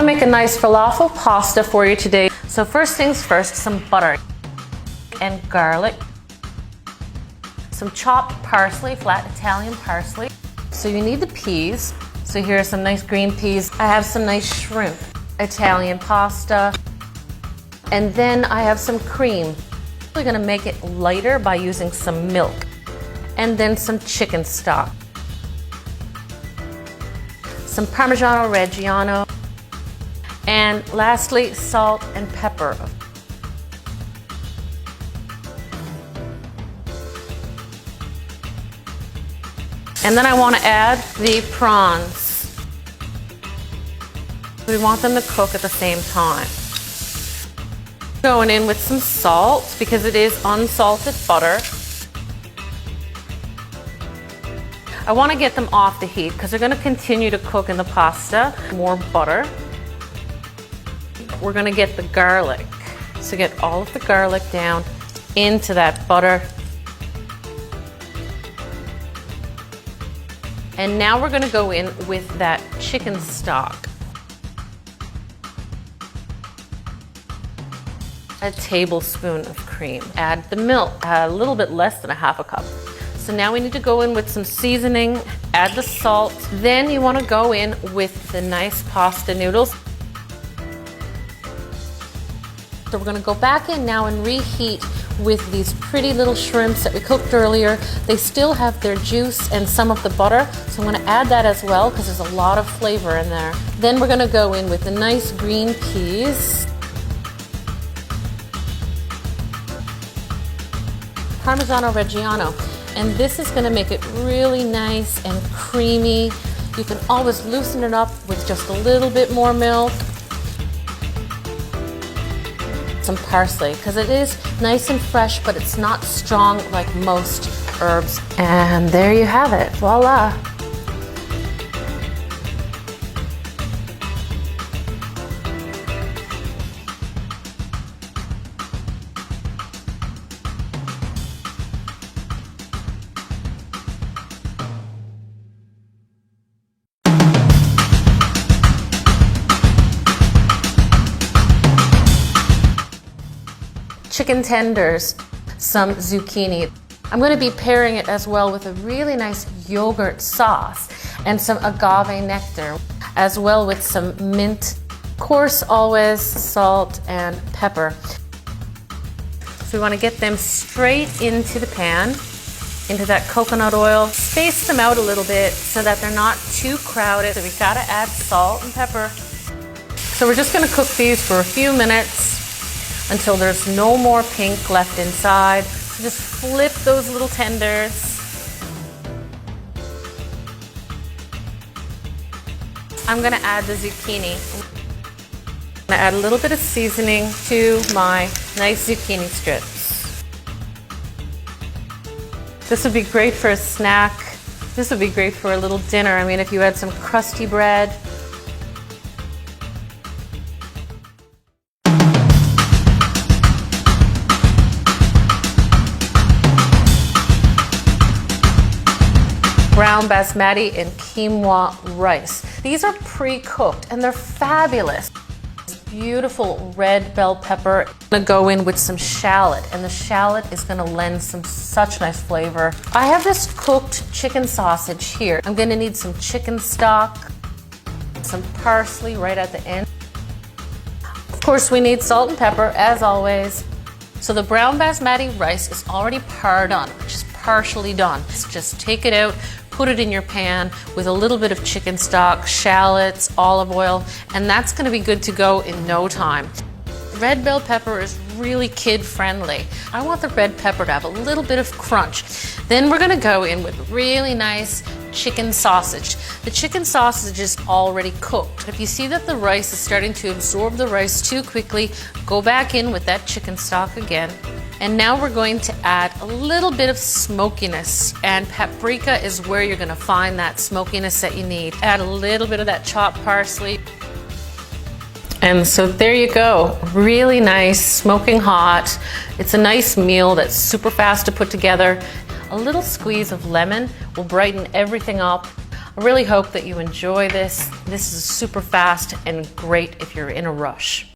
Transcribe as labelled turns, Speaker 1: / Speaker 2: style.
Speaker 1: make a nice falafel pasta for you today. So first things first, some butter and garlic, some chopped parsley, flat Italian parsley. So you need the peas. So here are some nice green peas. I have some nice shrimp, Italian pasta, and then I have some cream. We're gonna make it lighter by using some milk, and then some chicken stock, some Parmigiano-Reggiano, and lastly, salt and pepper. And then I want to add the prawns. We want them to cook at the same time. Going in with some salt because it is unsalted butter. I want to get them off the heat because they're going to continue to cook in the pasta. More butter. We're going to get the garlic. So get all of the garlic down into that butter. And now we're gonna go in with that chicken stock. A tablespoon of cream. Add the milk, a little bit less than a half a cup. So now we need to go in with some seasoning, add the salt. Then you wanna go in with the nice pasta noodles. So we're gonna go back in now and reheat with these pretty little shrimps that we cooked earlier. They still have their juice and some of the butter, so I'm gonna add that as well because there's a lot of flavor in there. Then we're gonna go in with the nice green peas, Parmigiano-Reggiano, and this is gonna make it really nice and creamy. You can always loosen it up with just a little bit more milk. Some parsley because it is nice and fresh, but it's not strong like most herbs. And there you have it, voila. Chicken tenders, some zucchini. I'm going to be pairing it as well with a really nice yogurt sauce and some agave nectar, as well with some mint. Of course, always salt and pepper. So we want to get them straight into the pan, into that coconut oil. Space them out a little bit so that they're not too crowded. So we've got to add salt and pepper. So we're just going to cook these for a few minutes until there's no more pink left inside. So just flip those little tenders. I'm gonna add the zucchini. I'm gonna add a little bit of seasoning to my nice zucchini strips. This would be great for a snack. This would be great for a little dinner. I mean, if you had some crusty bread. Brown basmati and quinoa rice. These are pre-cooked and they're fabulous. Beautiful red bell pepper. I'm gonna go in with some shallot, and the shallot is gonna lend some such nice flavor. I have this cooked chicken sausage here. I'm gonna need some chicken stock, some parsley right at the end. Of course, we need salt and pepper as always. So the brown basmati rice is already done, just partially done. Just take it out, put it in your pan with a little bit of chicken stock, shallots, olive oil, and that's gonna be good to go in no time. Red bell pepper is really kid friendly. I want the red pepper to have a little bit of crunch. Then we're gonna go in with really nice chicken sausage. The chicken sausage is already cooked. If you see that the rice is starting to absorb the rice too quickly, go back in with that chicken stock again. And now we're going to add a little bit of smokiness, and paprika is where you're gonna find that smokiness that you need. Add a little bit of that chopped parsley. And so there you go, really nice, smoking hot. It's a nice meal that's super fast to put together. A little squeeze of lemon will brighten everything up. I really hope that you enjoy this. This is super fast and great if you're in a rush.